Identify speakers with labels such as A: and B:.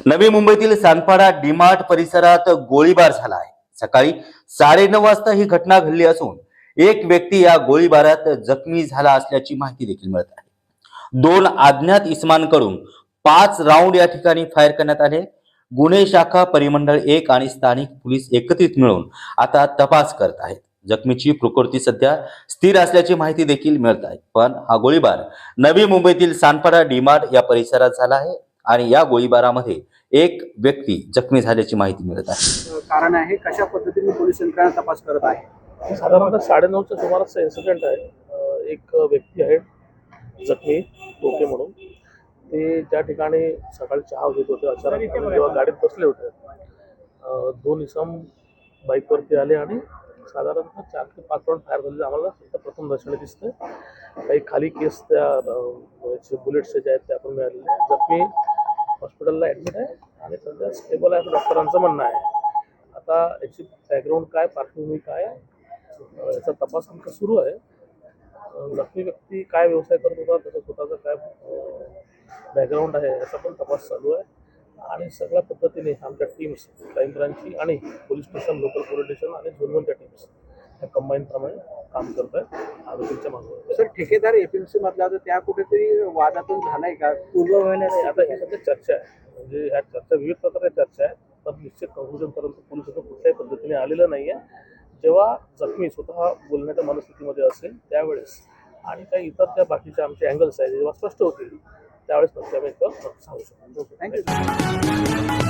A: नवी मुंबईतील सानपाडा डीमार्ट परिसरात गोळीबार झाला आहे। सकाळी 9:30 वाजता ही घटना घडली असून एक व्यक्ती या गोळीबारात जखमी झाला असल्याची माहिती देखील मिळत आहे। 2 अज्ञात इसमांकडून 5 राऊंड या ठिकाणी फायर करण्यात आले। गुन्हे शाखा, परिमंडळ 1 आणि स्थानिक पोलीस एकत्रित मिळून आता तपास करत आहेत। जखमीची प्रकृती सध्या स्थिर असल्याची माहिती देखील मिळत आहे। पण हा गोळीबार नवी मुंबईतील सानपाडा डीमार्ट या परिसरात झाला आहे आणि या गोळीबारामध्ये एक व्यक्ती जखमी झाल्याची माहिती मिळत आहे।
B: कारण आहे कशा पद्धतीने पोलीस यंत्रणा तपास करत आहे।
C: साधारणतः 9:30च्या सुमारासचा इन्सिडेंट आहे। एक व्यक्ती आहे जखमी टोके म्हणून, ते त्या ठिकाणी सकाळी चहा घेत होते। अचानक जेव्हा गाडीत बसले होते, 2 इसम बाईकवरती आले आणि साधारणतः 4 ते 5 राऊंड फायर झाले। आम्हाला फक्त प्रथम दर्शनी दिसतं। काही खाली केस त्या बुलेट्स जे आहेत ते आपण मिळालेले। जखमी हॉस्पिटलला ॲडमिट आहे आणि सध्या स्टेबल आहे असं डॉक्टरांचं म्हणणं आहे। आता याची बॅकग्राऊंड काय, पार्श्वभूमी काय, याचा तपास आमचा सुरू आहे। जखमी व्यक्ती काय व्यवसाय करत होता, त्याचा स्वतःचा काय बॅकग्राऊंड आहे याचा पण तपास चालू आहे। आणि सगळ्या पद्धतीने आमच्या टीम्स, क्राईम ब्रांचची आणि police station, local police station आणि झोन 1च्या टीम्स ह्या कंबाईनप्रमाणे काम करत आहेत आरोपींच्या मागे।
B: सर, ठेकेदार एपीएमसी मधला होता, त्या कुठेतरी वादातून झालाय का?
C: आता ही सध्या चर्चा आहे, म्हणजे ह्या चर्चा विविध प्रकारे चर्चा आहे, पण निश्चित कंक्लुजनपर्यंत पोलीस कुठल्याही पद्धतीने आलेलं नाही आहे। जेव्हा जखमी स्वतः बोलण्याच्या मनस्थितीमध्ये असेल त्यावेळेस आणि काही इतर त्या बाकीच्या आमचे अँगल्स आहेत जेव्हा स्पष्ट होतील त्यावेळेस नक्की आम्ही सांगू शकतो।
B: थँक्यू।